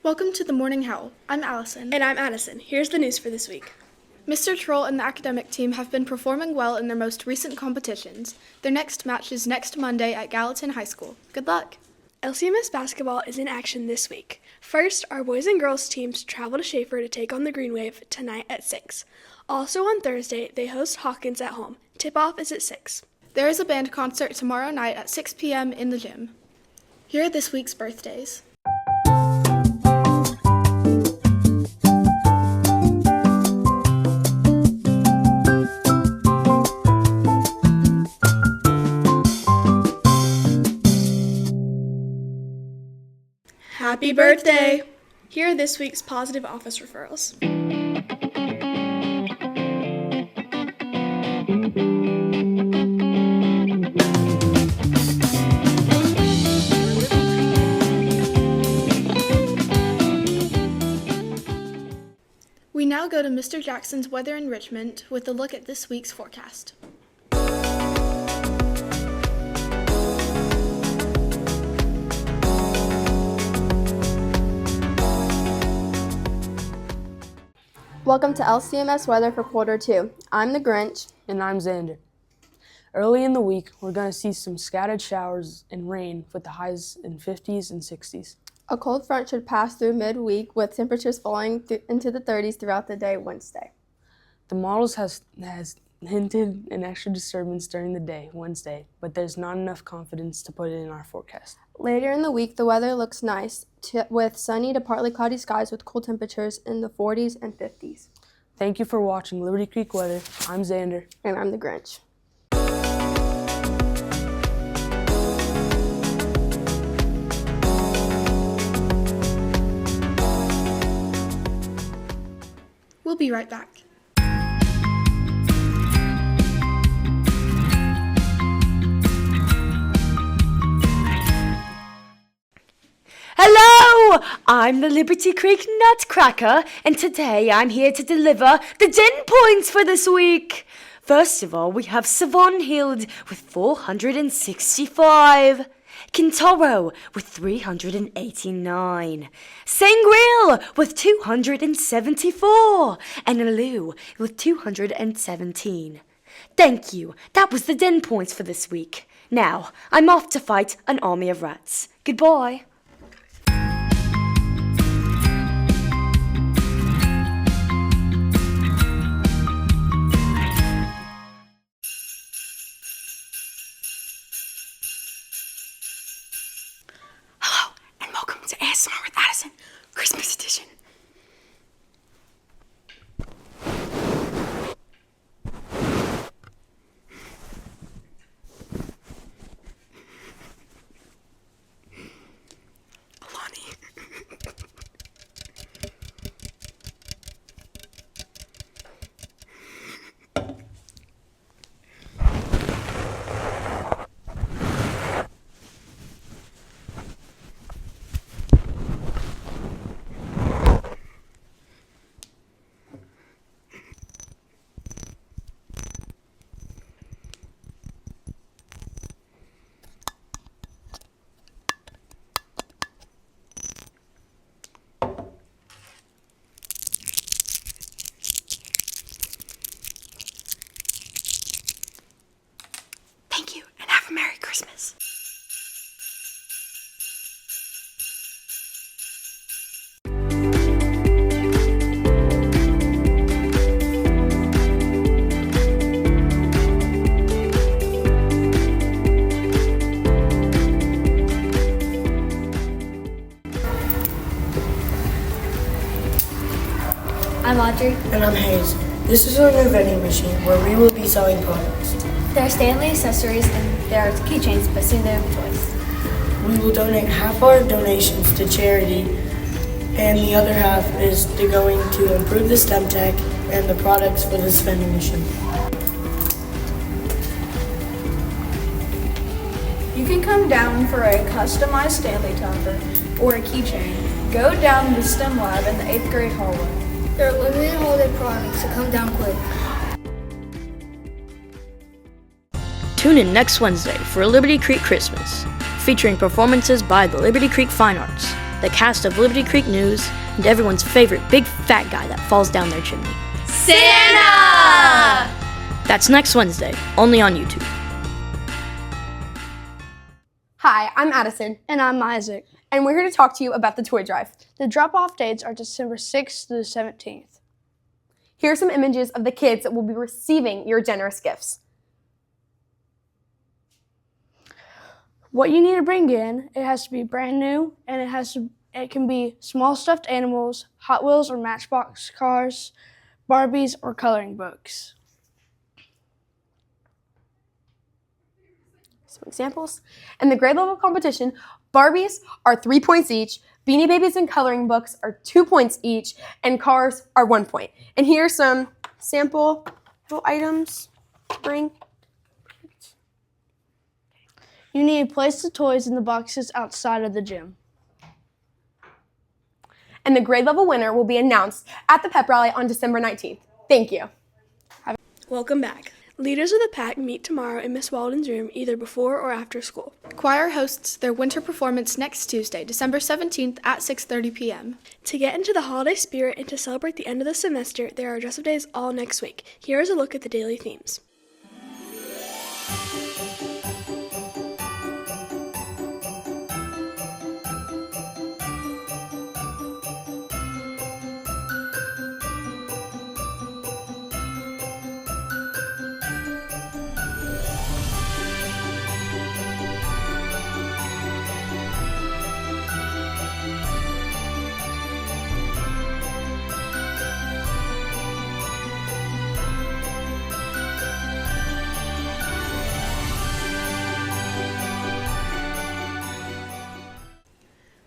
Welcome to the Morning Howl. I'm Allison. And I'm Addison. Here's the news for this week. Mr. Troll and the academic team have been performing well in their most recent competitions. Their next match is next Monday at Gallatin High School. Good luck. LCMS basketball is in action this week. First, our boys and girls teams travel to Schaefer to take on the Green Wave tonight at 6. Also on Thursday, they host Hawkins at home. Tip-off is at 6. There is a band concert tomorrow night at 6 p.m. in the gym. Here are this week's birthdays. Happy birthday! Here are this week's positive office referrals. We now go to Mr. Jackson's weather enrichment with a look at this week's forecast. Welcome to LCMS weather for quarter 2. I'm the Grinch. And I'm Xander. Early in the week, we're going to see some scattered showers and rain with the highs in 50s and 60s. A cold front should pass through midweek with temperatures falling into the 30s throughout the day Wednesday. The models has hinted an extra disturbance during the day Wednesday, but there's not enough confidence to put it in our forecast. Later in the week, the weather looks nice with sunny to partly cloudy skies with cool temperatures in the 40s and 50s. Thank you for watching Liberty Creek Weather. I'm Xander. And I'm the Grinch. We'll be right back. Hello! I'm the Liberty Creek Nutcracker, and today I'm here to deliver the 10 points for this week. First of all, we have Savon Hild with 465. Kintoro with 389. Sangril with 274. And Alu with 217. Thank you. That was the 10 points for this week. Now, I'm off to fight an army of rats. Goodbye. Hello, and welcome to ASMR with Addison, Christmas edition. Alani. Thank you, and have a Merry Christmas. I'm Audrey. And I'm Hayes. This is our new vending machine where we will be selling products. There are Stanley accessories and there are keychains, but soon there will be toys. We will donate half our donations to charity, and the other half is going to improve the STEM tech and the products for this vending machine. You can come down for a customized Stanley topper or a keychain. Go down to the STEM lab in the 8th grade hallway. There are limited holiday products, so come down quick. Tune in next Wednesday for Liberty Creek Christmas, featuring performances by the Liberty Creek Fine Arts. the cast of Liberty Creek News, and everyone's favorite big fat guy that falls down their chimney. Santa! That's next Wednesday, only on YouTube. Hi, I'm Addison, And I'm Isaac. and we're here to talk to you about the toy drive. The drop-off dates are December 6th to the 17th. Here are some images of the kids that will be receiving your generous gifts. What you need to bring in, it has to be brand new, and it can be small stuffed animals, Hot Wheels or Matchbox cars, Barbies, or coloring books. Some examples. In the grade level competition, Barbies are 3 points each, Beanie Babies and coloring books are 2 points each, and cars are 1 point. And here are some sample little items to bring. You need to place the toys in the boxes outside of the gym. And the grade level winner will be announced at the pep rally on December 19th. Thank you. Welcome back. Leaders of the pack meet tomorrow in Miss Walden's room either before or after school. Choir hosts their winter performance next Tuesday, December 17th at 6:30 p.m. To get into the holiday spirit and to celebrate the end of the semester, there are dress-up days all next week. Here is a look at the daily themes.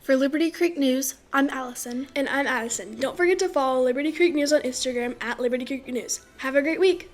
For Liberty Creek News, I'm Allison. And I'm Addison. Don't forget to follow Liberty Creek News on Instagram at Liberty Creek News. Have a great week!